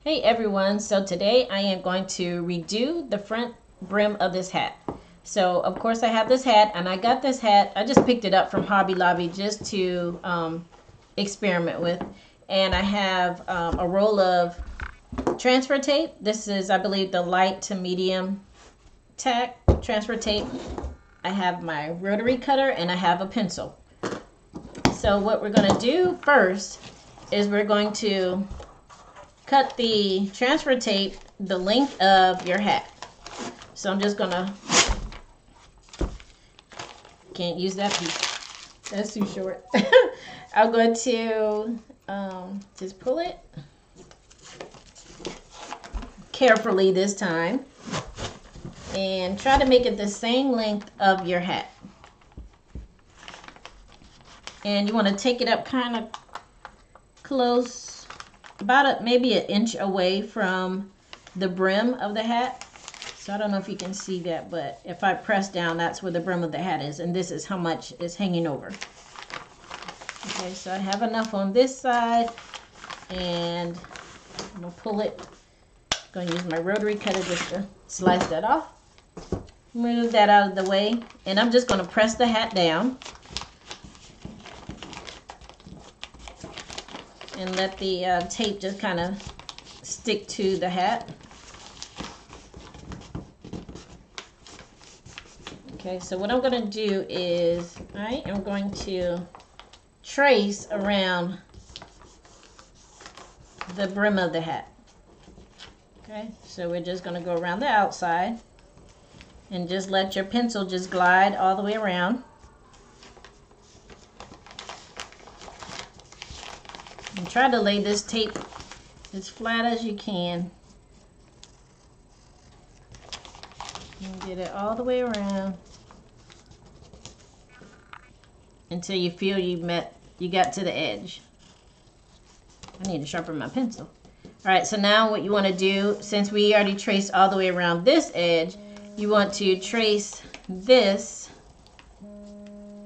Hey everyone, so today I am going to redo the front brim of this hat. So of course I have this hat, and I got this hat, I just picked it up from Hobby Lobby just to experiment with. And I have a roll of transfer tape. This is, I believe, the light to medium tack transfer tape. I have my rotary cutter and I have a pencil. So what we're going to do first is we're going to cut the transfer tape the length of your hat. So I'm just gonna, can't use that piece, that's too short. I'm going to just pull it carefully this time and try to make it the same length of your hat. And you want to take it up kind of close, about maybe an inch away from the brim of the hat. So I don't know if you can see that, but if I press down, that's where the brim of the hat is, and this is how much is hanging over. Okay, so I have enough on this side, and I'm gonna pull it. I'm gonna use my rotary cutter just to slice that off. Move that out of the way, and I'm just gonna press the hat down and let the tape just kind of stick to the hat. Okay, so what I'm going to do is I am going to trace around the brim of the hat. Okay, so we're just going to go around the outside and just let your pencil just glide all the way around. And try to lay this tape as flat as you can. And get it all the way around until you feel you got to the edge. I need to sharpen my pencil. Alright, so now what you want to do, since we already traced all the way around this edge, you want to trace this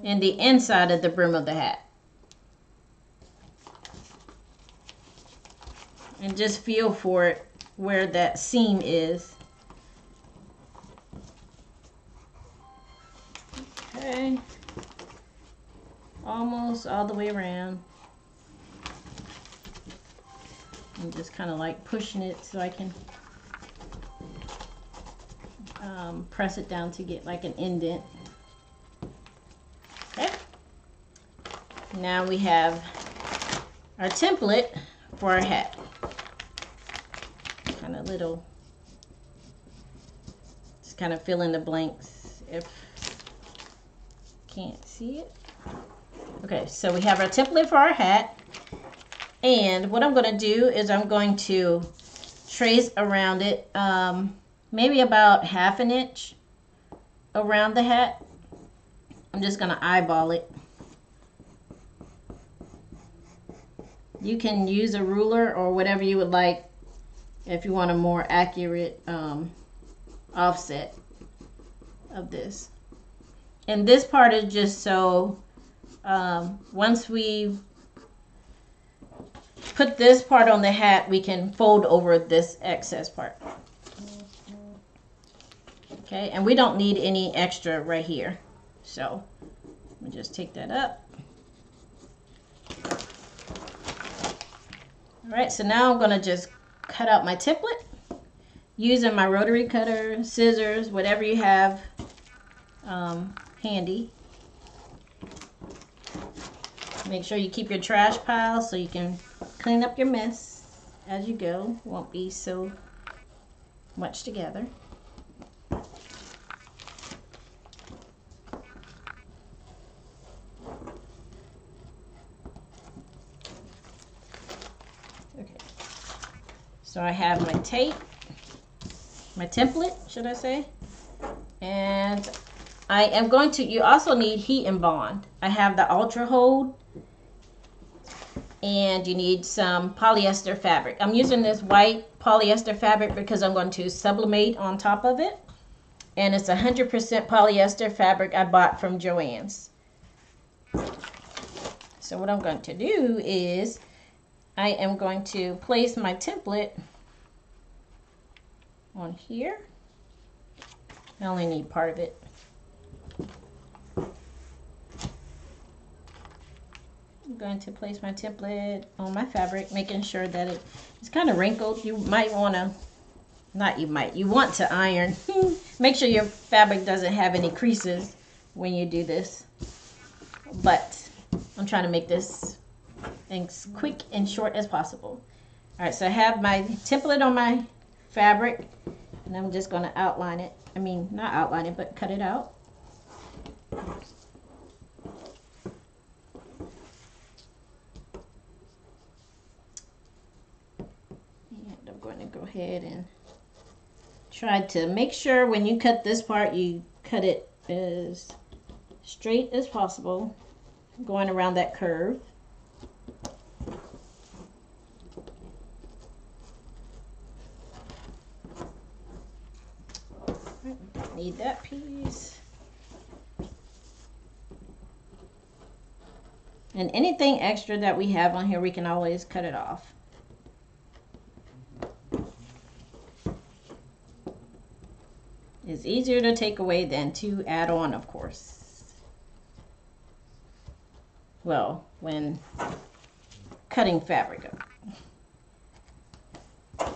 in the inside of the brim of the hat. And just feel for it where that seam is. Okay. Almost all the way around. I'm just kind of like pushing it so I can press it down to get like an indent. Okay. Now we have our template for our hat. Kind of little, just kind of fill in the blanks if can't see it. Okay, so we have our template for our hat, and what I'm going to do is I'm going to trace around it maybe about ½ an inch around the hat. I'm just going to eyeball it. You can use a ruler or whatever you would like if you want a more accurate offset of this. And this part is just so once we put this part on the hat, we can fold over this excess part. Okay, and we don't need any extra right here. So let me just take that up. Alright, so now I'm going to just cut out my template using my rotary cutter, scissors, whatever you have handy. Make sure you keep your trash pile so you can clean up your mess as you go. Won't be so much together. Okay. So I have my tape, my template, should I say, and I am going to, you also need heat and bond. I have the Ultra Hold, and you need some polyester fabric. I'm using this white polyester fabric because I'm going to sublimate on top of it, and it's 100% polyester fabric I bought from Joann's. So what I'm going to do is I am going to place my template on here. I only need part of it. I'm going to place my template on my fabric, making sure that it's kind of wrinkled. You might want to, you want to iron. Make sure your fabric doesn't have any creases when you do this. But I'm trying to make this as quick and short as possible. All right, so I have my template on my fabric, and I'm just going to outline it. I mean, not outline it, but cut it out. And I'm going to go ahead and try to make sure when you cut this part, you cut it as straight as possible, going around that curve. Don't need that piece. And anything extra that we have on here, we can always cut it off. It's easier to take away than to add on, of course. Well, when cutting fabric up.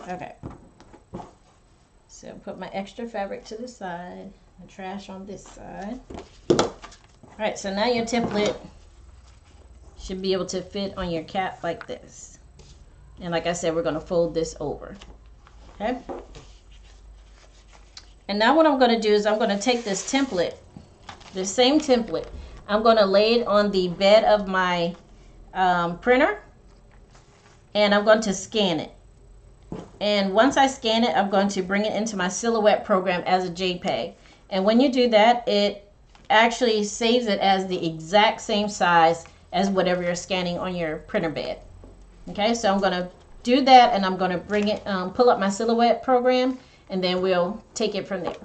Okay. So put my extra fabric to the side, the trash on this side. All right, so now your template should be able to fit on your cap like this. And like I said, we're going to fold this over. Okay. And now what I'm going to do is I'm going to take this template, the same template, I'm going to lay it on the bed of my printer, and I'm going to scan it. And once I scan it, I'm going to bring it into my Silhouette program as a JPEG. And when you do that, it actually saves it as the exact same size as whatever you're scanning on your printer bed. Okay, so I'm going to do that, and I'm going to bring it, pull up my Silhouette program, and then we'll take it from there.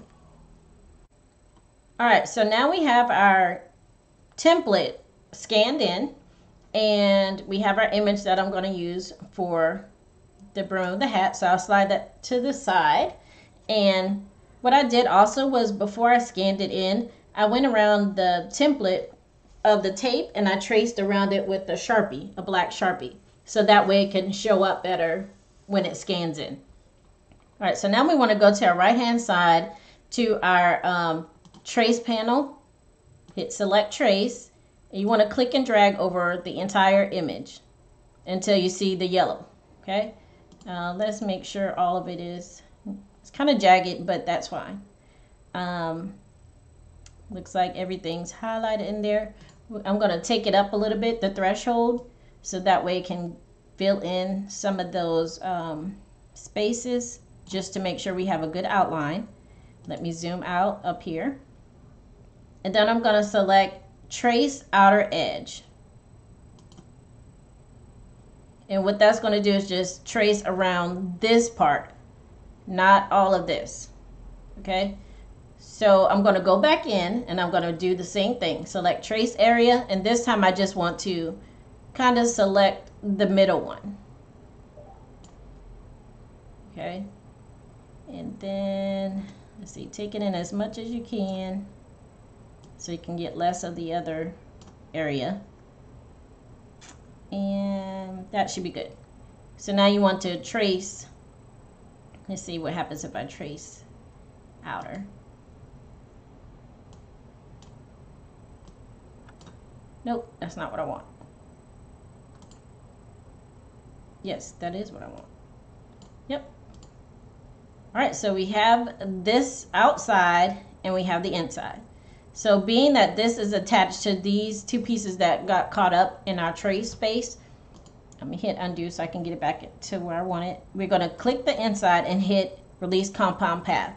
All right, so now we have our template scanned in, and we have our image that I'm going to use for the brim of the hat. So I'll slide that to the side. And what I did also was, before I scanned it in, I went around the template of the tape and I traced around it with a Sharpie, a black Sharpie, so that way it can show up better when it scans in. All right, so now we want to go to our right hand side to our trace panel, hit select trace, and you want to click and drag over the entire image until you see the yellow. Okay, let's make sure all of it is, it's kind of jagged, but that's fine. Looks like everything's highlighted in there. I'm going to take it up a little bit, the threshold, so that way it can fill in some of those spaces, just to make sure we have a good outline. Let me zoom out up here. And then I'm going to select trace outer edge. And what that's going to do is just trace around this part, not all of this. Okay, so I'm going to go back in and I'm going to do the same thing. Select trace area, and this time I just want to kind of select the middle one. Okay, and then let's see, take it in as much as you can so you can get less of the other area. And that should be good. So now you want to trace. Let's see what happens if I trace outer. Nope, that's not what I want. Yes, that is what I want. Yep. All right, so we have this outside and we have the inside. So being that this is attached to these two pieces that got caught up in our trace space, let me hit undo so I can get it back to where I want it. We're going to click the inside and hit release compound path.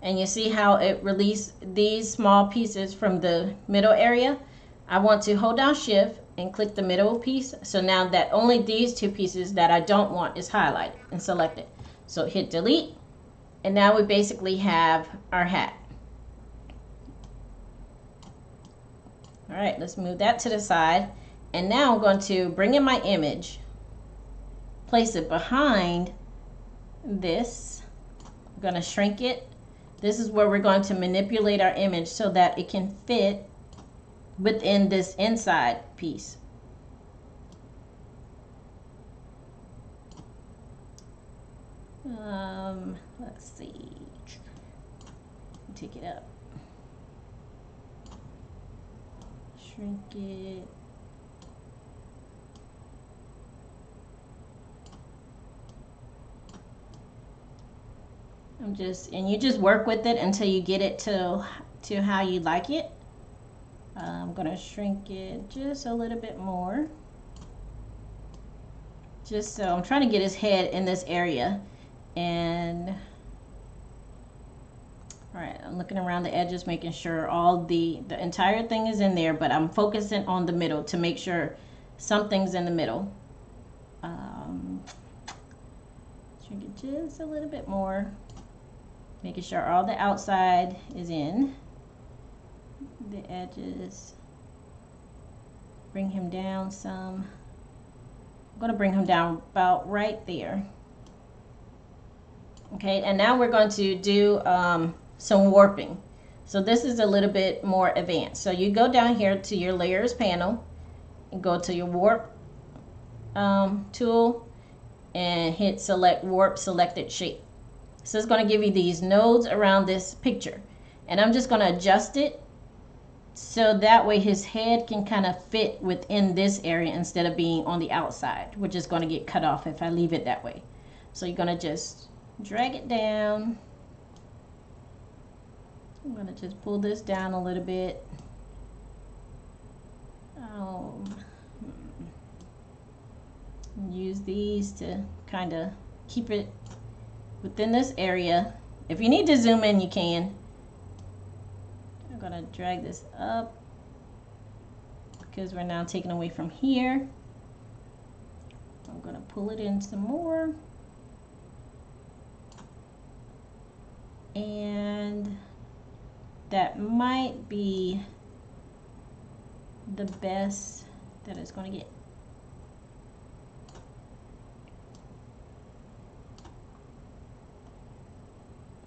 And you see how it released these small pieces from the middle area? I want to hold down shift and click the middle piece. So now that only these two pieces that I don't want is highlighted and selected. So hit delete. And now we basically have our hat. All right, let's move that to the side. And now I'm going to bring in my image, place it behind this. I'm going to shrink it. This is where we're going to manipulate our image so that it can fit within this inside piece. Let's see. Take it up. Shrink it. And you just work with it until you get it to how you like it. I'm gonna shrink it just a little bit more. Just so I'm trying to get his head in this area. And all right, I'm looking around the edges, making sure all the entire thing is in there, but I'm focusing on the middle to make sure something's in the middle. Shrink it just a little bit more, making sure all the outside is in. The edges. Bring him down some. I'm going to bring him down about right there. Okay, and now we're going to do some warping. So this is a little bit more advanced. So you go down here to your layers panel and go to your warp tool and hit select warp selected shape. So it's going to give you these nodes around this picture, and I'm just going to adjust it so that way his head can kind of fit within this area instead of being on the outside, which is going to get cut off if I leave it that way. So you're going to just drag it down. I'm going to just pull this down a little bit. Use these to kind of keep it within this area. If you need to zoom in, you can. I'm going to drag this up because we're now taking away from here. I'm going to pull it in some more. And that might be the best that it's going to get.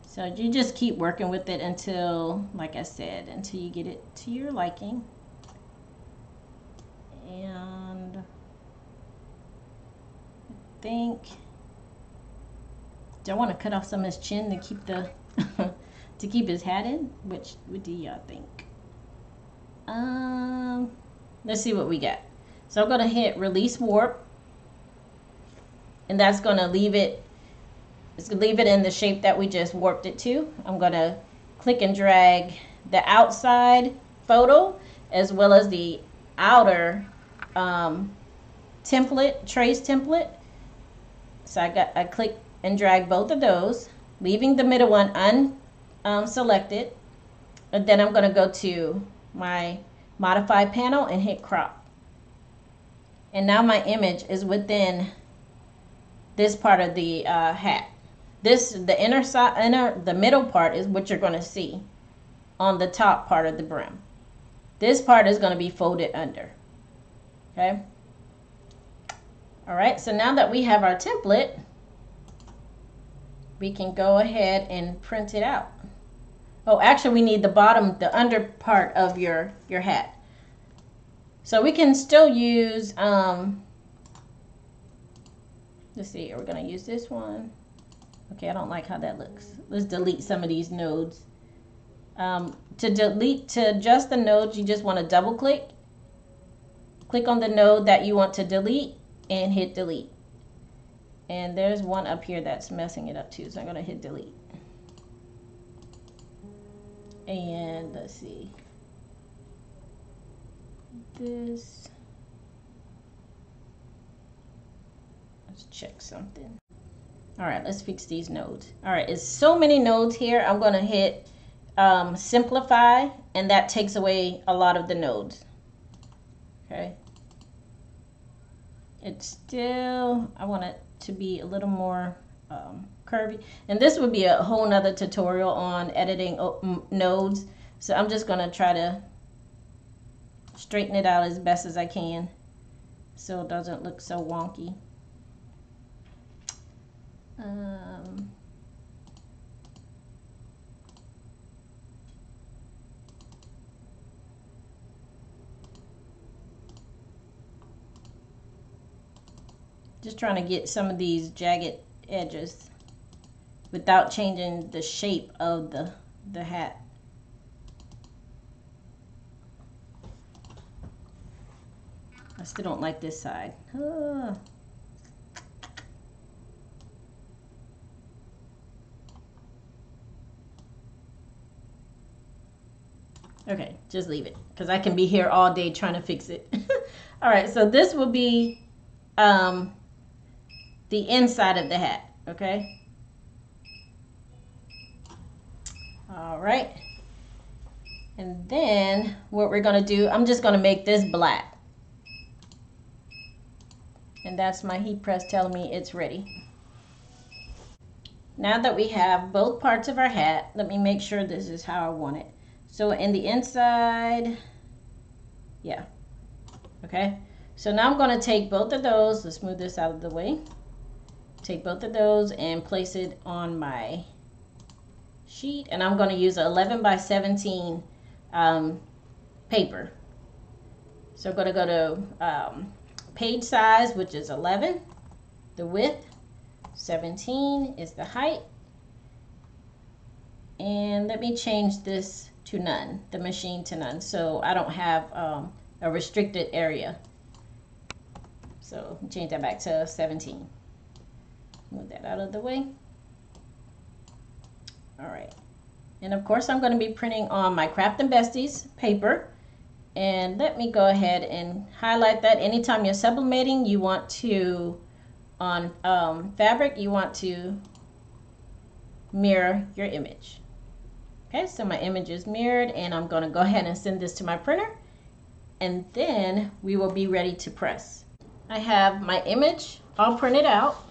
So you just keep working with it until, like I said, until you get it to your liking. And I think, do I want to cut off some of his chin to keep the to keep his hat in? What do y'all think? Let's see what we got. So I'm gonna hit release warp, and that's gonna leave it. It's gonna leave it in the shape that we just warped it to. I'm gonna click and drag the outside photo as well as the outer template, trace template. So I click and drag both of those, leaving the middle one unselected. And then I'm gonna go to my modify panel and hit crop. And now my image is within this part of the hat. The middle part is what you're going to see on the top part of the brim. This part is going to be folded under. Okay. All right. So now that we have our template, we can go ahead and print it out. Oh, actually, we need the bottom, the under part of your hat. So we can still use. Let's see. We're going to use this one. Okay, I don't like how that looks. Let's delete some of these nodes. To adjust the nodes, you just want to double click. Click on the node that you want to delete and hit delete. And there's one up here that's messing it up too, so I'm going to hit delete. And let's see. Let's check something. All right, let's fix these nodes. All right, it's so many nodes here. I'm going to hit simplify, and that takes away a lot of the nodes. Okay. It's still, I want it to be a little more curvy. And this would be a whole nother tutorial on editing nodes. So I'm just going to try to straighten it out as best as I can so it doesn't look so wonky. Just trying to get some of these jagged edges without changing the shape of the hat. I still don't like this side. Okay, just leave it because I can be here all day trying to fix it. All right, so this will be the inside of the hat, okay? All right. And then what we're going to do, I'm just going to make this black. And that's my heat press telling me it's ready. Now that we have both parts of our hat, let me make sure this is how I want it. So in the inside, yeah, okay. So now I'm going to take both of those, let's move this out of the way. Take both of those and place it on my sheet, and I'm going to use an 11 by 17 paper. So I'm going to go to page size, which is 11, the width, 17 is the height, and let me change this to none, the machine to none, so I don't have a restricted area. So change that back to 17. Move that out of the way. All right, and of course I'm going to be printing on my Craft and Besties paper, and let me go ahead and highlight that. Anytime you're sublimating, you want to, on fabric, you want to mirror your image. Okay, so my image is mirrored, and I'm going to go ahead and send this to my printer, and then we will be ready to press. I have my image all printed out.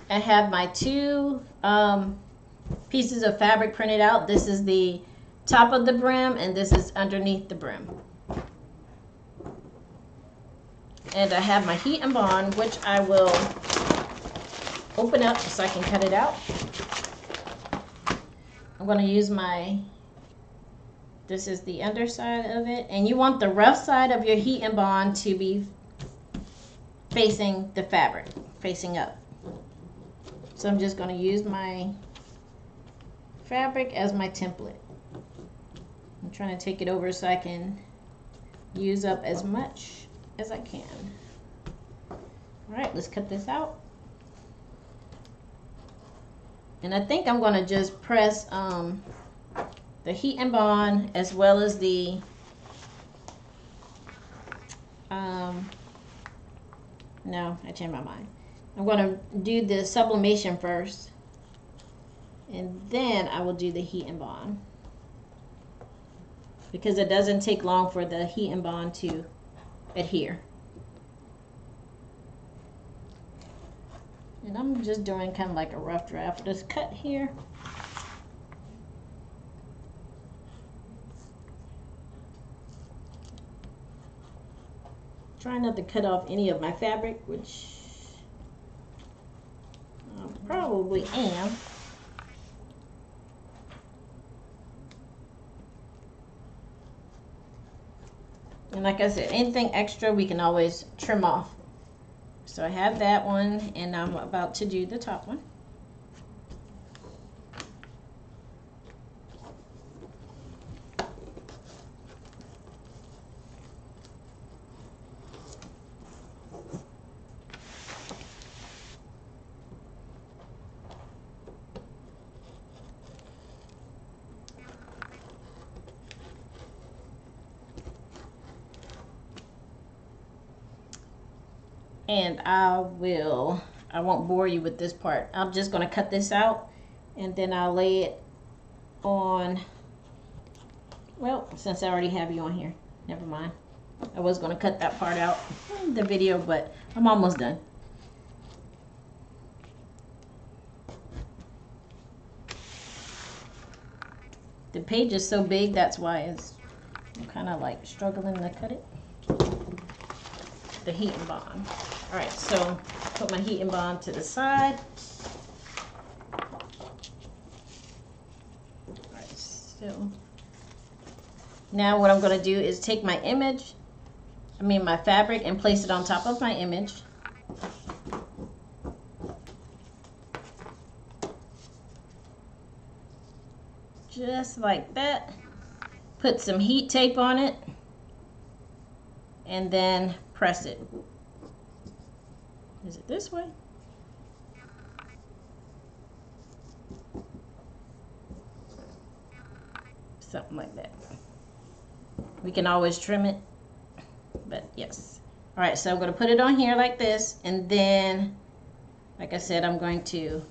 I have my two pieces of fabric printed out. This is the top of the brim, and this is underneath the brim. And I have my heat and bond, which I will open up so I can cut it out. I'm going to use this is the underside of it, and you want the rough side of your heat and bond to be facing the fabric, facing up. So I'm just going to use my fabric as my template. I'm trying to take it over so I can use up as much as I can. All right, let's cut this out. And I think I'm going to just press the heat and bond as well as the no, I changed my mind. I'm going to do the sublimation first, and then I will do the heat and bond, because it doesn't take long for the heat and bond to adhere. And I'm just doing kind of like a rough draft. Just cut here. Try not to cut off any of my fabric, which I probably am. And like I said, anything extra we can always trim off. So I have that one, and I'm about to do the top one. And I won't bore you with this part. I'm just going to cut this out, and then I'll lay it on, well, since I already have you on here, never mind. I was going to cut that part out in the video, but I'm almost done. The page is so big, that's why I'm kind of like struggling to cut it. The heat and bond. All right, so put my heat and bond to the side. All right, so now what I'm going to do is take my image, my fabric, and place it on top of my image. just like that. Put some heat tape on it and then press it. Is it this way? Something like that. We can always trim it, but yes. All right, so I'm going to put it on here like this, and then, like I said, I'm going to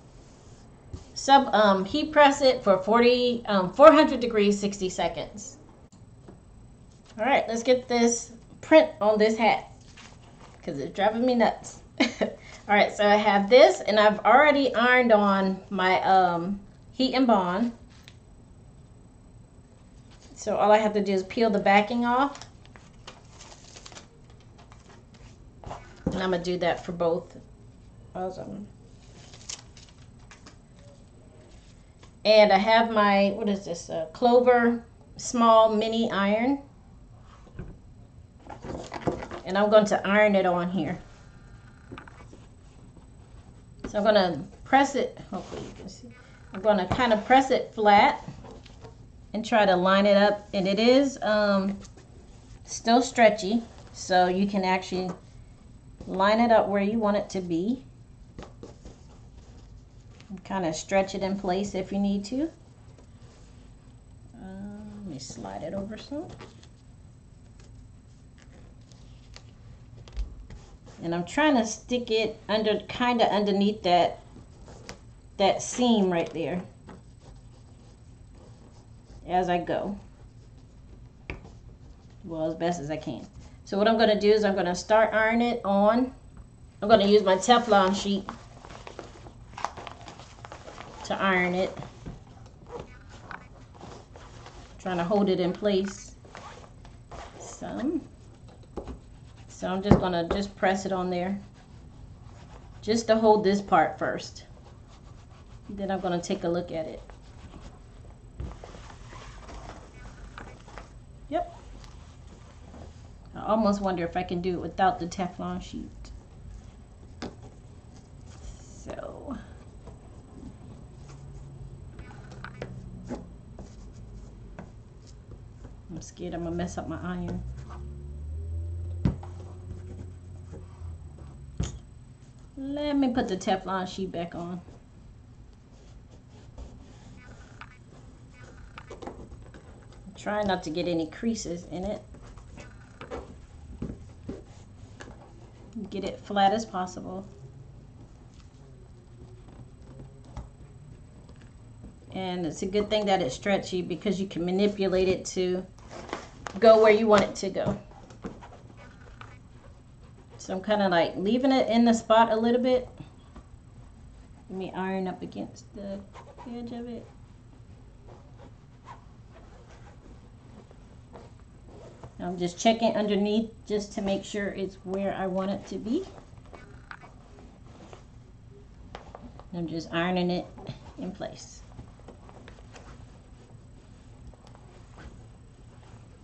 heat press it for 400 degrees, 60 seconds. All right, let's get this print on this hat because it's driving me nuts. All right, so I have this, and I've already ironed on my heat and bond. So all I have to do is peel the backing off. And I'm going to do that for both. Awesome. And I have my, what is this, Clover small mini iron. And I'm going to iron it on here. So I'm going to press it, hopefully you can see. I'm going to kind of press it flat and try to line it up. And it is still stretchy, so you can actually line it up where you want it to be. And kind of stretch it in place if you need to. Let me slide it over some. And I'm trying to stick it under, kind of underneath that seam right there as I go. Well, as best as I can. So what I'm going to do is I'm going to start ironing it on. I'm going to use my Teflon sheet to iron it. Trying to hold it in place some. So I'm just going to just press it on there. Just to hold this part first. Then I'm going to take a look at it. Yep. I almost wonder if I can do it without the Teflon sheet. So. I'm scared I'm going to mess up my iron. Let me put the Teflon sheet back on. Try not to get any creases in it. Get it flat as possible. And it's a good thing that it's stretchy because you can manipulate it to go where you want it to go. So I'm kind of like leaving it in the spot a little bit. Let me iron up against the edge of it. I'm just checking underneath just to make sure it's where I want it to be. I'm just ironing it in place.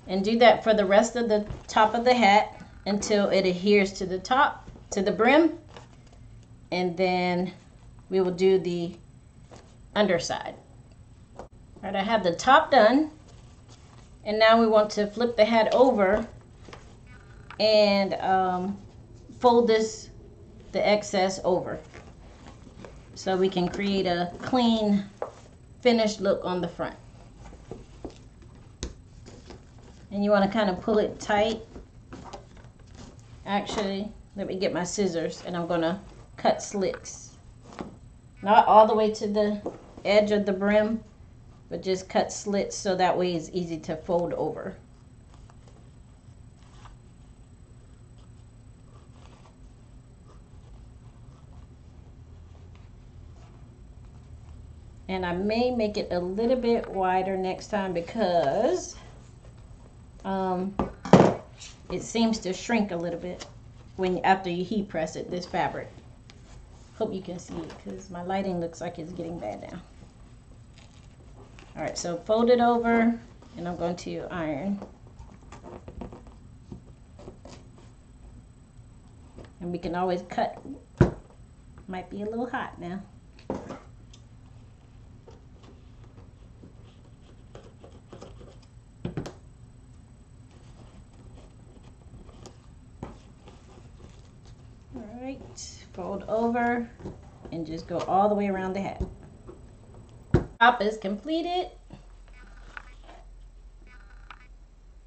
And do that for the rest of the top of the hat until it adheres to the top, to the brim. And then we will do the underside. All right, I have the top done. And now we want to flip the hat over and fold the excess over. So we can create a clean, finished look on the front. And you want to kind of pull it tight. Actually, let me get my scissors and I'm going to cut slits. Not all the way to the edge of the brim, but just cut slits so that way it's easy to fold over. And I may make it a little bit wider next time because it seems to shrink a little bit after you heat press it, this fabric. Hope you can see it because my lighting looks like it's getting bad now. All right, so fold it over and I'm going to iron. And we can always cut. Might be a little hot now. Fold over and just go all the way around the hat. Top is completed.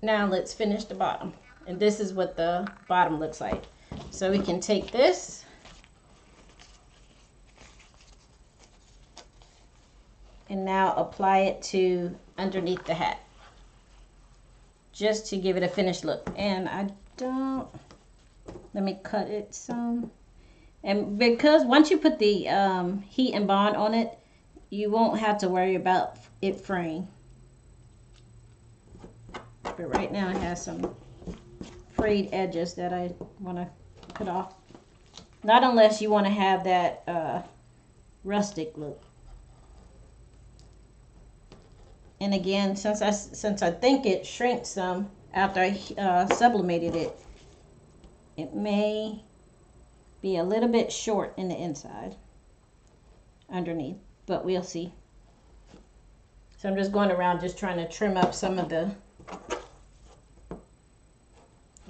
Now let's finish the bottom. And this is what the bottom looks like. So we can take this and now apply it to underneath the hat, just to give it a finished look. And let me cut it some. And because once you put the heat and bond on it, you won't have to worry about it fraying. But right now it has some frayed edges that I want to cut off. Not unless you want to have that rustic look. And again, since I think it shrinks some after I sublimated it, it may be a little bit short in the inside underneath, but we'll see. So I'm just going around just trying to trim up some of the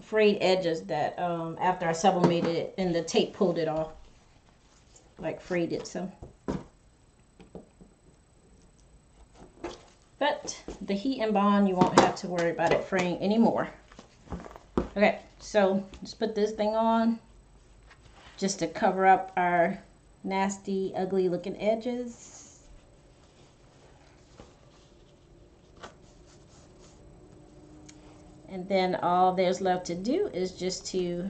frayed edges that after I sublimated it and the tape pulled it off, like frayed it some. But the heat and bond, you won't have to worry about it fraying anymore. Okay, so let's put this thing on just to cover up our nasty, ugly looking edges. And then all there's left to do is just to,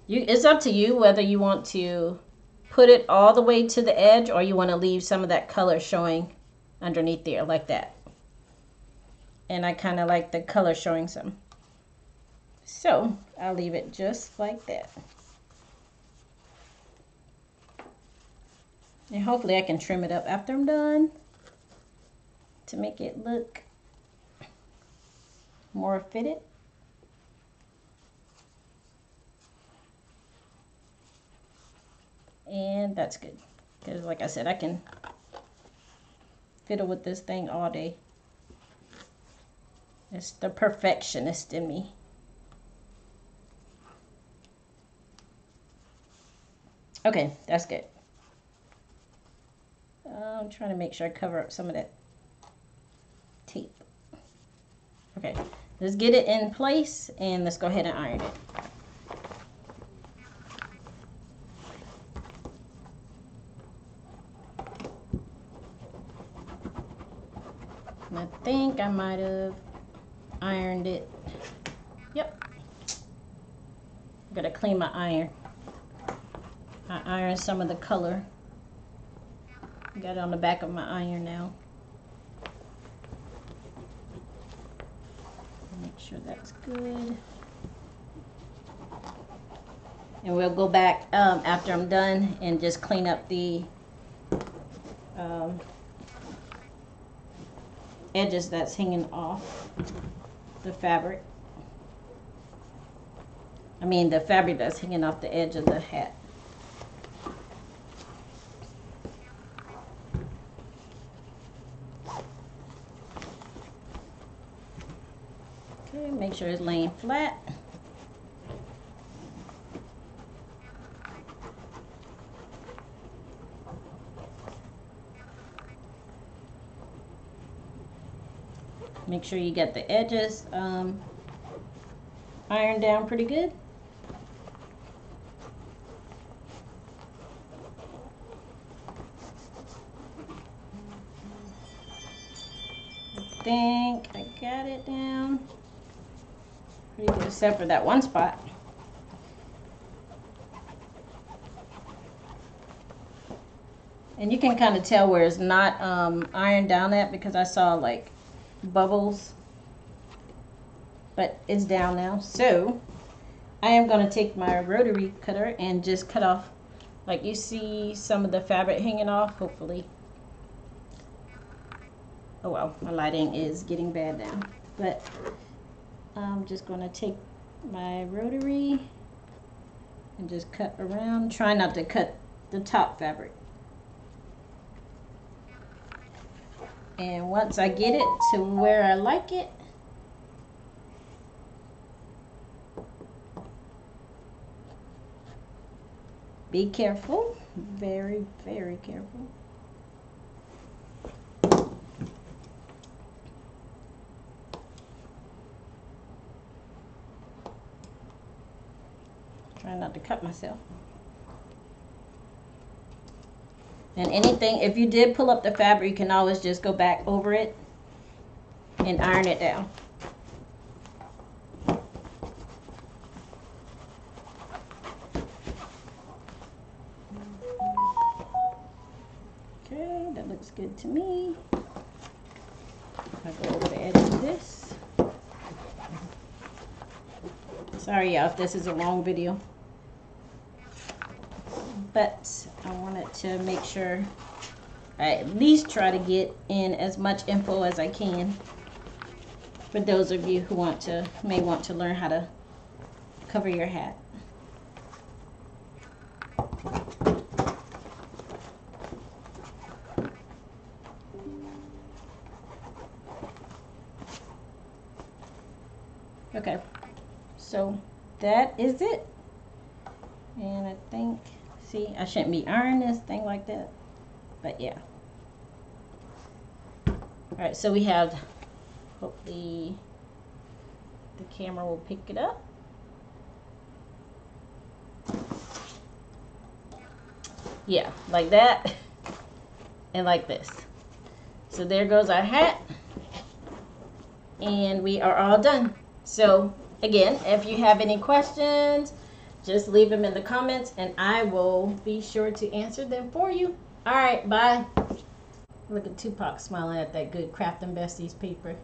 it's up to you whether you want to put it all the way to the edge or you want to leave some of that color showing underneath there like that. And I kind of like the color showing some. So I'll leave it just like that. And hopefully I can trim it up after I'm done to make it look more fitted. And that's good, because like I said, I can fiddle with this thing all day. It's the perfectionist in me. Okay, that's good. I'm trying to make sure I cover up some of that tape. Okay, let's get it in place and let's go ahead and iron it. And I think I might have ironed it. Yep. I'm gonna clean my iron. I ironed some of the color. Got it on the back of my iron now. Make sure that's good. And we'll go back after I'm done and just clean up the edges that's hanging off the fabric. I mean the fabric that's hanging off the edge of the hat. Okay, make sure it's laying flat. Make sure you get the edges ironed down pretty good. I think I got it down pretty good, except for that one spot. And you can kind of tell where it's not ironed down at, because I saw like bubbles, but it's down now. So I am going to take my rotary cutter and just cut off, like you see some of the fabric hanging off, hopefully. Oh well, my lighting is getting bad now, but I'm just going to take my rotary and just cut around. Try not to cut the top fabric. And once I get it to where I like it, Be careful, very, very careful. Try not to cut myself. And anything, if you did pull up the fabric, you can always just go back over it and iron it down. Okay, that looks good to me. I'll go over the edge of this. Sorry y'all if this is a long video, but I wanted to make sure I at least try to get in as much info as I can for those of you who may want to learn how to cover your hat. Okay, so that is it. And I think, see, I shouldn't be ironing this thing like that, but yeah. All right, so we have, hopefully the camera will pick it up. Yeah, like that and like this. So there goes our hat, and we are all done. So again, if you have any questions, just leave them in the comments and I will be sure to answer them for you. All right, bye. Look at Tupac smiling at that good Craftin' Besties paper.